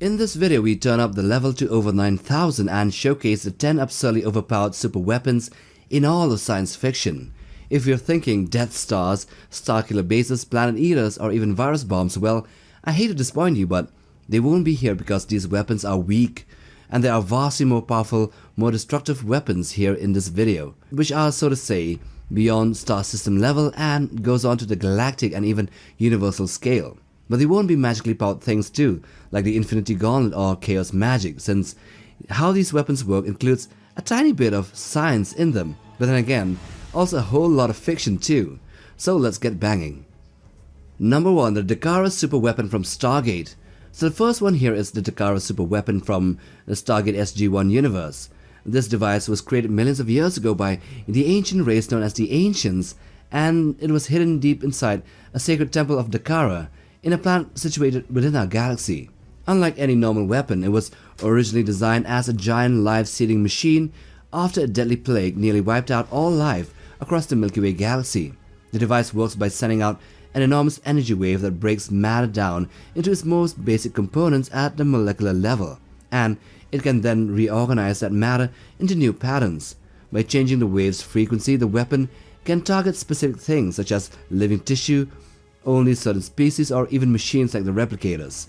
In this video, we turn up the level to over 9000 and showcase the 10 absurdly overpowered super weapons in all of science fiction. If you're thinking Death Stars, Starkiller bases, Planet Eaters, or even virus bombs, well, I hate to disappoint you, but they won't be here because these weapons are weak, and there are vastly more powerful, more destructive weapons here in this video, which are, so to say, beyond star system level and goes on to the galactic and even universal scale. But they won't be magically powered things too, like the Infinity Gauntlet or Chaos Magic, since how these weapons work includes a tiny bit of science in them, but then again, also a whole lot of fiction too. So let's get banging. Number 1. The Dakara super weapon from Stargate. So the first one here is the Dakara super weapon from the Stargate SG-1 universe. This device was created millions of years ago by the ancient race known as the Ancients, and it was hidden deep inside a sacred temple of Dakara, in a planet situated within our galaxy. Unlike any normal weapon, it was originally designed as a giant life-seeding machine after a deadly plague nearly wiped out all life across the Milky Way galaxy. The device works by sending out an enormous energy wave that breaks matter down into its most basic components at the molecular level, and it can then reorganize that matter into new patterns. By changing the wave's frequency, the weapon can target specific things such as living tissue, only certain species, or even machines like the replicators.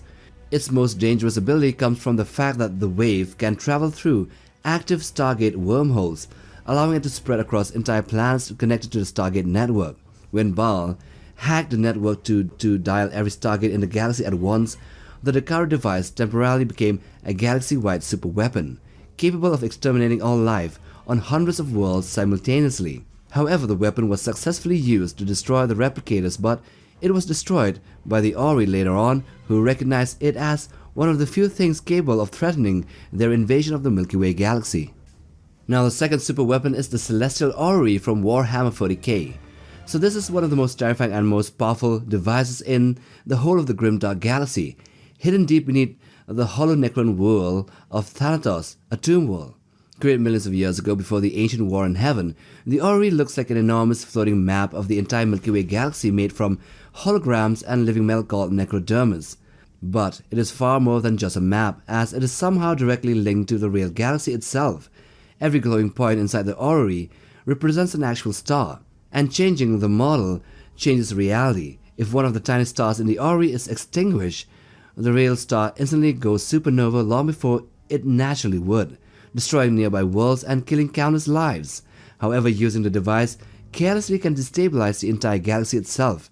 Its most dangerous ability comes from the fact that the wave can travel through active Stargate wormholes, allowing it to spread across entire planets connected to the Stargate network. When Baal hacked the network to dial every Stargate in the galaxy at once, the Dakara device temporarily became a galaxy-wide super weapon, capable of exterminating all life on hundreds of worlds simultaneously. However, the weapon was successfully used to destroy the replicators, but it was destroyed by the Ori later on, who recognized it as one of the few things capable of threatening their invasion of the Milky Way galaxy. Now the second super weapon is the Celestial Orrery from Warhammer 40k. So this is one of the most terrifying and most powerful devices in the whole of the grimdark galaxy, hidden deep beneath the hollow Necron world of Thanatos, a tomb world. Created millions of years ago before the ancient war in heaven, the Orrery looks like an enormous floating map of the entire Milky Way galaxy made from holograms and living metal called necrodermis. But it is far more than just a map, as it is somehow directly linked to the real galaxy itself. Every glowing point inside the Orrery represents an actual star, and changing the model changes reality. If one of the tiny stars in the Orrery is extinguished, the real star instantly goes supernova long before it naturally would, destroying nearby worlds and killing countless lives. However, using the device carelessly can destabilize the entire galaxy itself,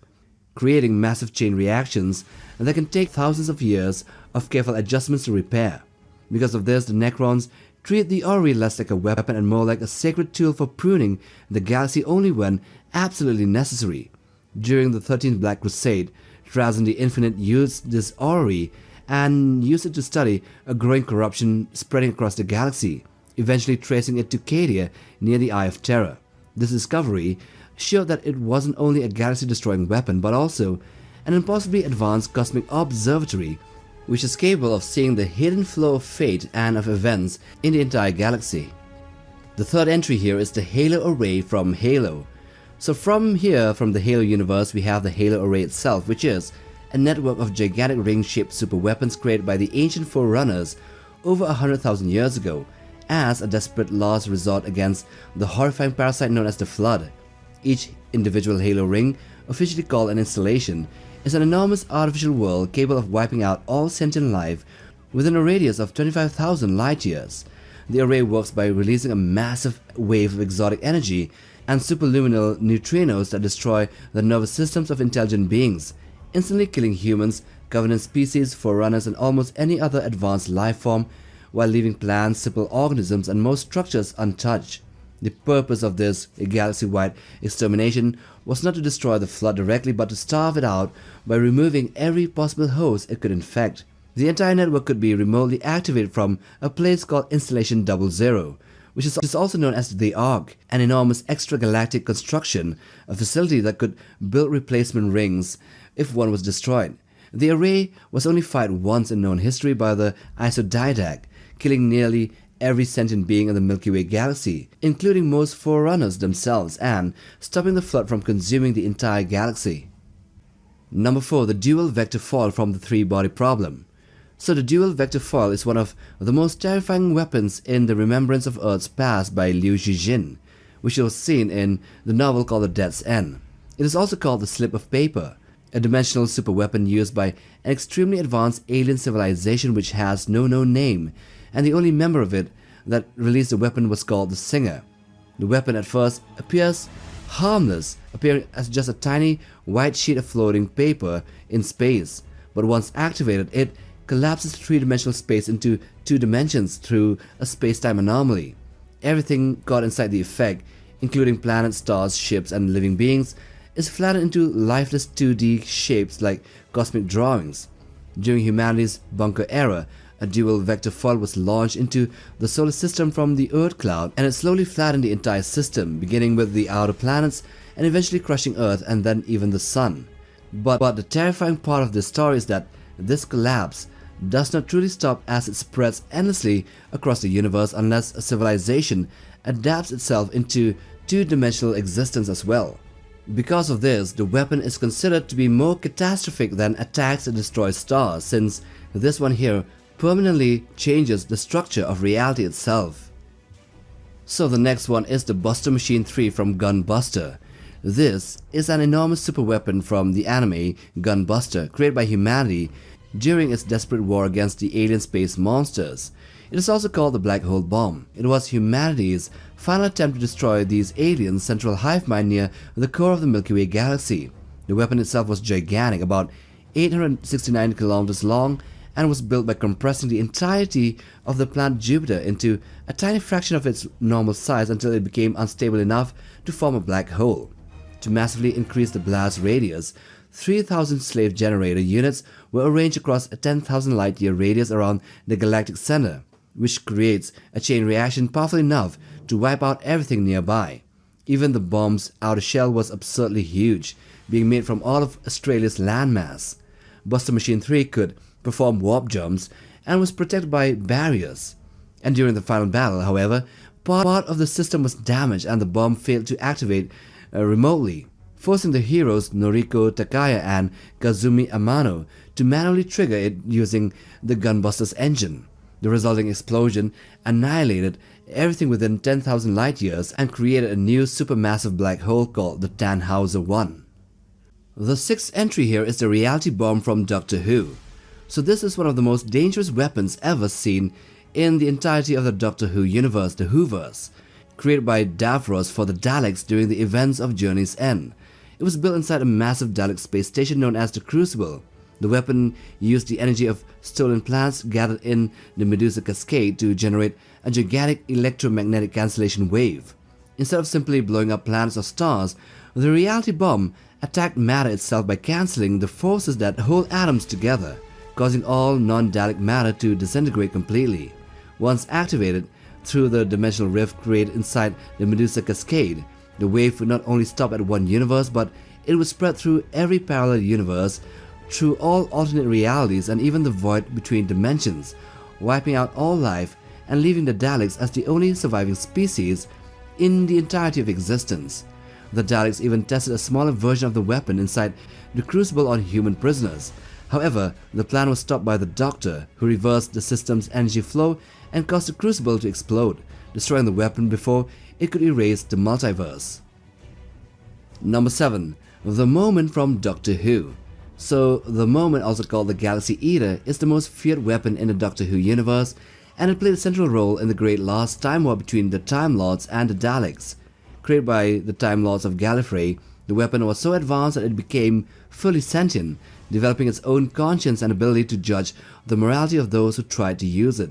creating massive chain reactions that can take thousands of years of careful adjustments to repair. Because of this, the Necrons treat the Orrery less like a weapon and more like a sacred tool for pruning the galaxy only when absolutely necessary. During the 13th Black Crusade, Trazyn the Infinite used this Orrery and used it to study a growing corruption spreading across the galaxy, eventually tracing it to Cadia near the Eye of Terror. This discovery showed that it wasn't only a galaxy-destroying weapon, but also an impossibly advanced cosmic observatory, which is capable of seeing the hidden flow of fate and of events in the entire galaxy. The third entry here is the Halo Array from Halo. So from the Halo universe, we have the Halo Array itself, which is a network of gigantic ring-shaped super weapons created by the ancient Forerunners over 100,000 years ago as a desperate last resort against the horrifying parasite known as the Flood. Each individual Halo ring, officially called an installation, is an enormous artificial world capable of wiping out all sentient life within a radius of 25,000 light-years. The array works by releasing a massive wave of exotic energy and superluminal neutrinos that destroy the nervous systems of intelligent beings, instantly killing humans, Covenant species, Forerunners, and almost any other advanced life form, while leaving plants, simple organisms, and most structures untouched. The purpose of this galaxy-wide extermination was not to destroy the Flood directly, but to starve it out by removing every possible host it could infect. The entire network could be remotely activated from a place called Installation 00, which is also known as the Ark, an enormous extragalactic construction, a facility that could build replacement rings if one was destroyed. The array was only fired once in known history by the Isodidac, killing nearly every sentient being in the Milky Way galaxy, including most Forerunners themselves, and stopping the Flood from consuming the entire galaxy. Number 4. The Dual Vector Fall from the Three-Body Problem. So the dual vector foil is one of the most terrifying weapons in the Remembrance of Earth's Past by Liu Zhijin, which was seen in the novel called The Death's End. It is also called the Slip of Paper, a dimensional superweapon used by an extremely advanced alien civilization which has no known name, and the only member of it that released the weapon was called the Singer. The weapon at first appears harmless, appearing as just a tiny white sheet of floating paper in space, but once activated it collapses three-dimensional space into two dimensions through a space-time anomaly. Everything caught inside the effect, including planets, stars, ships, and living beings, is flattened into lifeless 2D shapes like cosmic drawings. During humanity's bunker era, a dual vector foil was launched into the solar system from the Earth cloud, and it slowly flattened the entire system, beginning with the outer planets and eventually crushing Earth and then even the Sun. But the terrifying part of this story is that this collapse does not truly stop, as it spreads endlessly across the universe unless a civilization adapts itself into two-dimensional existence as well. Because of this, the weapon is considered to be more catastrophic than attacks that destroy stars, since this one here permanently changes the structure of reality itself. So the next one is the Buster Machine 3 from Gunbuster. This is an enormous superweapon from the anime Gunbuster, created by humanity during its desperate war against the alien space monsters. It is also called the Black Hole Bomb. It was humanity's final attempt to destroy these aliens' central hive mind near the core of the Milky Way galaxy. The weapon itself was gigantic, about 869 kilometers long, and was built by compressing the entirety of the planet Jupiter into a tiny fraction of its normal size until it became unstable enough to form a black hole. To massively increase the blast radius, 3,000 slave generator units were arranged across a 10,000 light-year radius around the galactic center, which creates a chain reaction powerful enough to wipe out everything nearby. Even the bomb's outer shell was absurdly huge, being made from all of Australia's landmass. Buster Machine 3 could perform warp jumps and was protected by barriers. And during the final battle, however, part of the system was damaged and the bomb failed to activate remotely, forcing the heroes Noriko Takaya and Kazumi Amano to manually trigger it using the Gunbuster's engine. The resulting explosion annihilated everything within 10,000 light-years and created a new supermassive black hole called the Tannhauser 1. The sixth entry here is the reality bomb from Doctor Who. So this is one of the most dangerous weapons ever seen in the entirety of the Doctor Who universe, the Whoverse, created by Davros for the Daleks during the events of Journey's End. It was built inside a massive Dalek space station known as the Crucible. The weapon used the energy of stolen planets gathered in the Medusa Cascade to generate a gigantic electromagnetic cancellation wave. Instead of simply blowing up planets or stars, the reality bomb attacked matter itself by cancelling the forces that hold atoms together, causing all non-Dalek matter to disintegrate completely. Once activated through the dimensional rift created inside the Medusa Cascade, the wave would not only stop at one universe, but it would spread through every parallel universe, through all alternate realities and even the void between dimensions, wiping out all life and leaving the Daleks as the only surviving species in the entirety of existence. The Daleks even tested a smaller version of the weapon inside the Crucible on human prisoners. However, the plan was stopped by the Doctor, who reversed the system's energy flow and caused the Crucible to explode, destroying the weapon before it could erase the multiverse. Number 7. The Moment from Doctor Who. So, the Moment, also called the Galaxy Eater, is the most feared weapon in the Doctor Who universe, and it played a central role in the great last Time War between the Time Lords and the Daleks. Created by the Time Lords of Gallifrey, the weapon was so advanced that it became fully sentient, developing its own conscience and ability to judge the morality of those who tried to use it.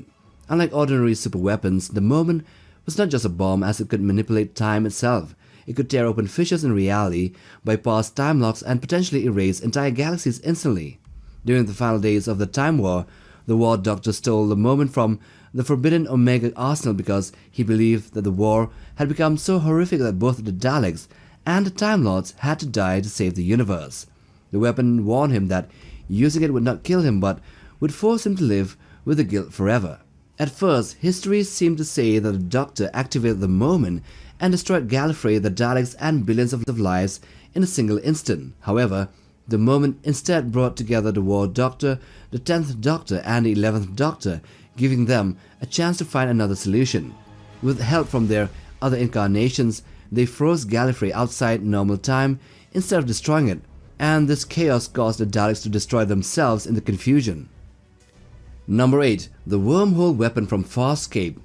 Unlike ordinary superweapons, the Moment was not just a bomb, as it could manipulate time itself. It could tear open fissures in reality, bypass time locks, and potentially erase entire galaxies instantly. During the final days of the Time War, the War Doctor stole the Moment from the forbidden Omega Arsenal because he believed that the war had become so horrific that both the Daleks and the Time Lords had to die to save the universe. The weapon warned him that using it would not kill him, but would force him to live with the guilt forever. At first, history seemed to say that the Doctor activated the Moment and destroyed Gallifrey, the Daleks, and billions of lives in a single instant. However, The moment instead brought together the War Doctor, the 10th Doctor and the 11th Doctor, giving them a chance to find another solution. With help from their other incarnations, they froze Gallifrey outside normal time instead of destroying it, and this chaos caused the Daleks to destroy themselves in the confusion. Number 8. The Wormhole Weapon from Farscape.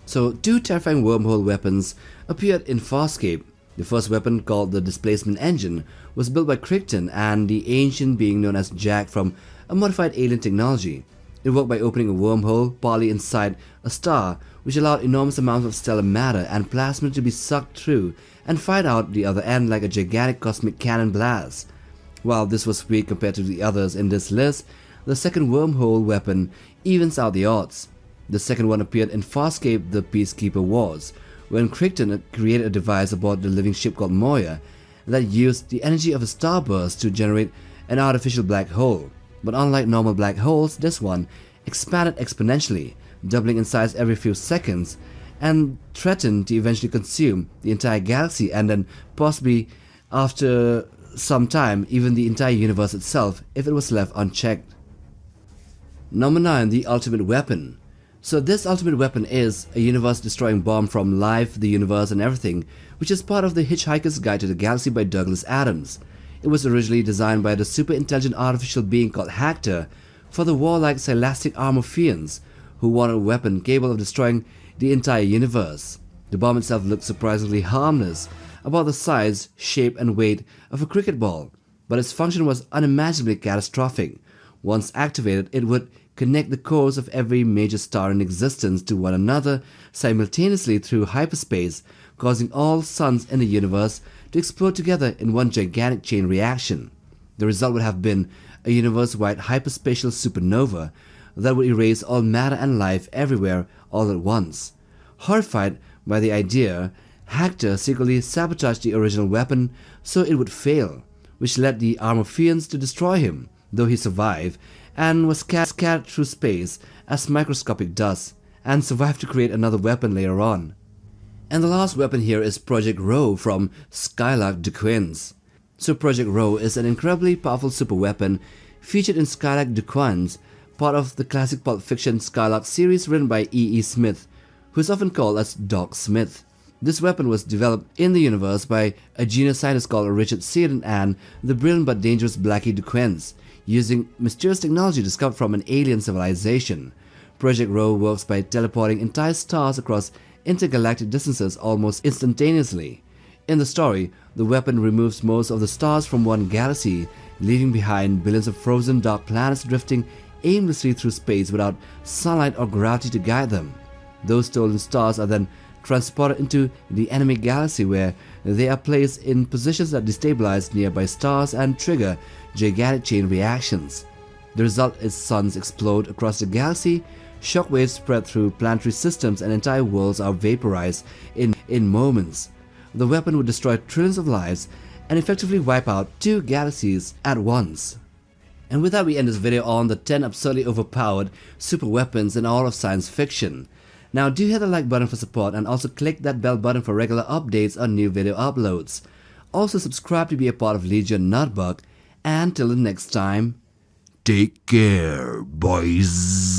So, two terrifying wormhole weapons appeared in Farscape. The first weapon, called the Displacement Engine, was built by Crichton and the ancient being known as Jack from a modified alien technology. It worked by opening a wormhole partly inside a star, which allowed enormous amounts of stellar matter and plasma to be sucked through and fired out the other end like a gigantic cosmic cannon blast. While this was weak compared to the others in this list, the second wormhole weapon evens out the odds. The second one appeared in Farscape: The Peacekeeper Wars, when Crichton created a device aboard the living ship called Moya that used the energy of a starburst to generate an artificial black hole. But unlike normal black holes, this one expanded exponentially, doubling in size every few seconds, and threatened to eventually consume the entire galaxy and then possibly, after some time, even the entire universe itself if it was left unchecked. Number 9. The Ultimate Weapon. So this ultimate weapon is a universe-destroying bomb from life, the universe and everything, which is part of the Hitchhiker's Guide to the Galaxy by Douglas Adams. It was originally designed by the super-intelligent artificial being called Hactor for the warlike Silastic Armorphians, who wanted a weapon capable of destroying the entire universe. The bomb itself looked surprisingly harmless, about the size, shape and weight of a cricket ball, but its function was unimaginably catastrophic. Once activated, it would connect the cores of every major star in existence to one another simultaneously through hyperspace, causing all suns in the universe to explode together in one gigantic chain reaction. The result would have been a universe-wide hyperspatial supernova that would erase all matter and life everywhere all at once. Horrified by the idea, Hactor secretly sabotaged the original weapon so it would fail, which led the Armorphians to destroy him, though he survived and was scattered through space as microscopic dust, and survived to create another weapon later on. And the last weapon here is Project Rho from Skylark DeQuins. So Project Rho is an incredibly powerful super weapon featured in Skylark DeQuins, part of the classic pulp fiction Skylark series written by E. Smith, who is often called as Doc Smith. This weapon was developed in the universe by a genius scientist called Richard Seaton and the brilliant but dangerous Blackie DeQuins, using mysterious technology discovered from an alien civilization. Project Rho works by teleporting entire stars across intergalactic distances almost instantaneously. In the story, the weapon removes most of the stars from one galaxy, leaving behind billions of frozen dark planets drifting aimlessly through space without sunlight or gravity to guide them. Those stolen stars are then transported into the enemy galaxy, where they are placed in positions that destabilize nearby stars and trigger gigantic chain reactions. The result is suns explode across the galaxy, shockwaves spread through planetary systems, and entire worlds are vaporized in moments. The weapon would destroy trillions of lives and effectively wipe out 2 galaxies at once. And with that, we end this video on the 10 absurdly overpowered super weapons in all of science fiction. Now do hit the like button for support, and also click that bell button for regular updates on new video uploads. Also subscribe to be a part of Legion Nutbug, and till the next time, take care, boys.